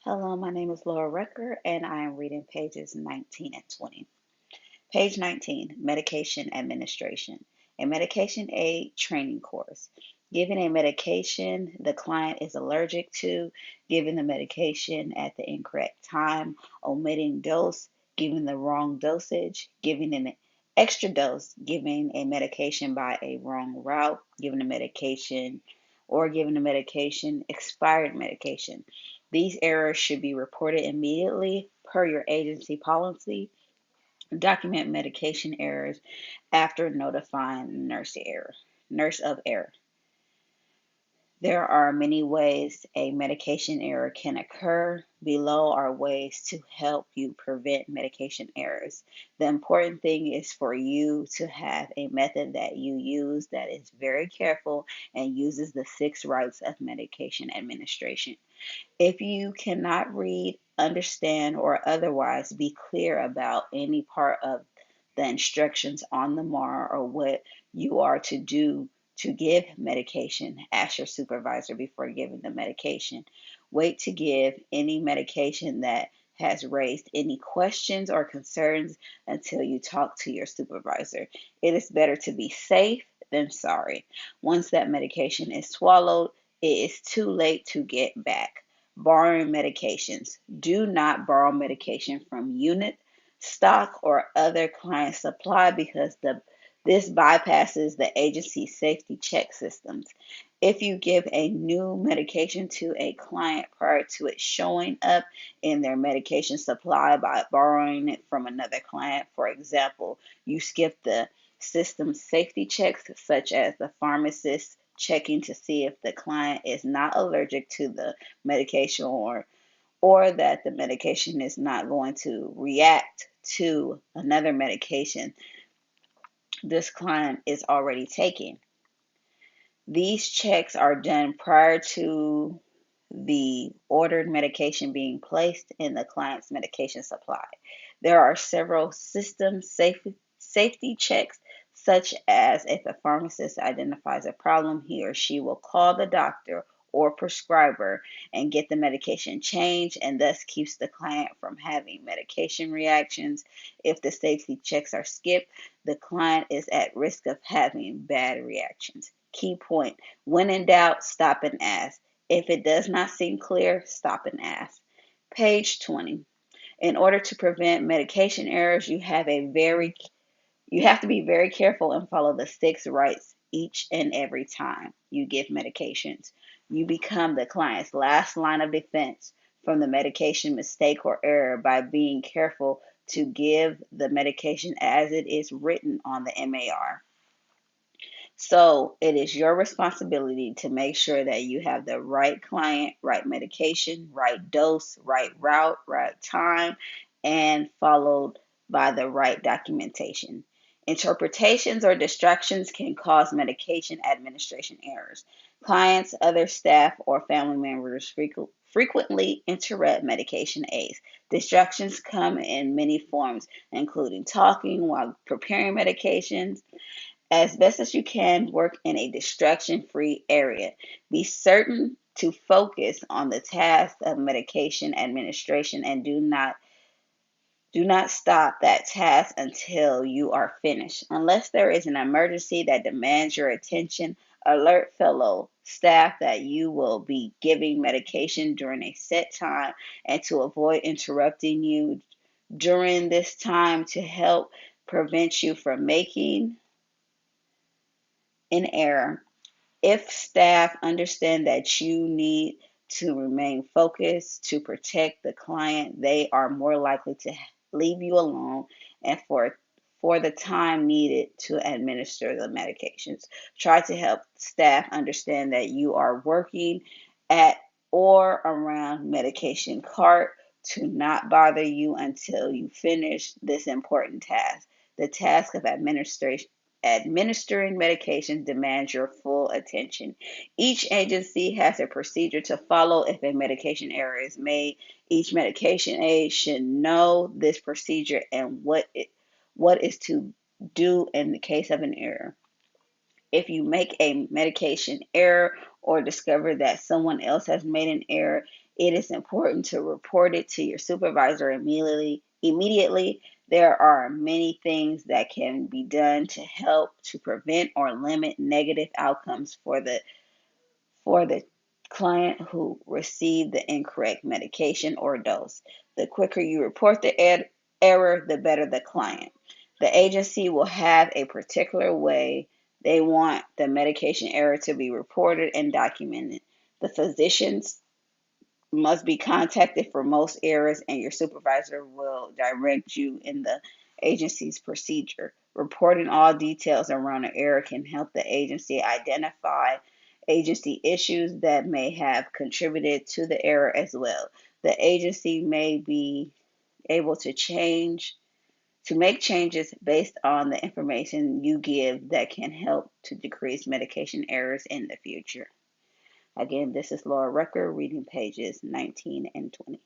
Hello, my name is Laura Rucker, and I am reading pages 19 and 20. Page 19, Medication Administration, a medication aid training course. Giving a medication the client is allergic to, giving the medication at the incorrect time, omitting dose, giving the wrong dosage, giving an extra dose, giving a medication by a wrong route, giving a medication giving a medication expired medication. These errors should be reported immediately per your agency policy. Document medication errors after notifying nurse of error. There are many ways a medication error can occur. Below are ways to help you prevent medication errors. The important thing is for you to have a method that you use that is very careful and uses the 6 rights of medication administration. If you cannot read, understand, or otherwise be clear about any part of the instructions on the MAR or what you are to do to give medication, ask your supervisor before giving the medication. Wait to give any medication that has raised any questions or concerns until you talk to your supervisor. It is better to be safe than sorry. Once that medication is swallowed, it is too late to get back. Borrowing medications. Do not borrow medication from unit, stock, or other client supply because this bypasses the agency's safety check systems. If you give a new medication to a client prior to it showing up in their medication supply by borrowing it from another client, for example, you skip the system safety checks such as the pharmacist checking to see if the client is not allergic to the medication or that the medication is not going to react to another medication this client is already taking. These checks are done prior to the ordered medication being placed in the client's medication supply. There are several system safety checks, such as if a pharmacist identifies a problem, he or she will call the doctor or prescriber and get the medication changed, and thus keeps the client from having medication reactions. If the safety checks are skipped, the client is at risk of having bad reactions. Key point: when in doubt, stop and ask. If it does not seem clear, stop and ask. Page 20. In order to prevent medication errors, you have to be very careful and follow the 6 rights each and every time you give medications. You become the client's last line of defense from the medication mistake or error by being careful to give the medication as it is written on the MAR. So it is your responsibility to make sure that you have the right client, right medication, right dose, right route, right time, and followed by the right documentation. Interpretations or distractions can cause medication administration errors. Clients, other staff, or family members frequently interrupt medication aids. Distractions come in many forms, including talking while preparing medications. As best as you can, work in a distraction-free area. Be certain to focus on the task of medication administration and do not stop that task until you are finished. Unless there is an emergency that demands your attention, alert fellow staff that you will be giving medication during a set time and to avoid interrupting you during this time to help prevent you from making an error. If staff understand that you need to remain focused to protect the client, they are more likely to leave you alone and for the time needed to administer the medications. Try to help staff understand that you are working at or around medication cart to not bother you until you finish this important task. The task of administering medication demands your full attention. Each agency has a procedure to follow if a medication error is made. Each medication aid should know this procedure and what is to do in the case of an error. If you make a medication error or discover that someone else has made an error, it is important to report it to your supervisor immediately. There are many things that can be done to help to prevent or limit negative outcomes for the client who received the incorrect medication or dose. The quicker you report the error, the better the client. The agency will have a particular way they want the medication error to be reported and documented. The physicians must be contacted for most errors, and your supervisor will direct you in the agency's procedure. Reporting all details around an error can help the agency identify agency issues that may have contributed to the error as well. The agency may be able to make changes based on the information you give that can help to decrease medication errors in the future. Again, this is Laura Rucker reading pages 19 and 20.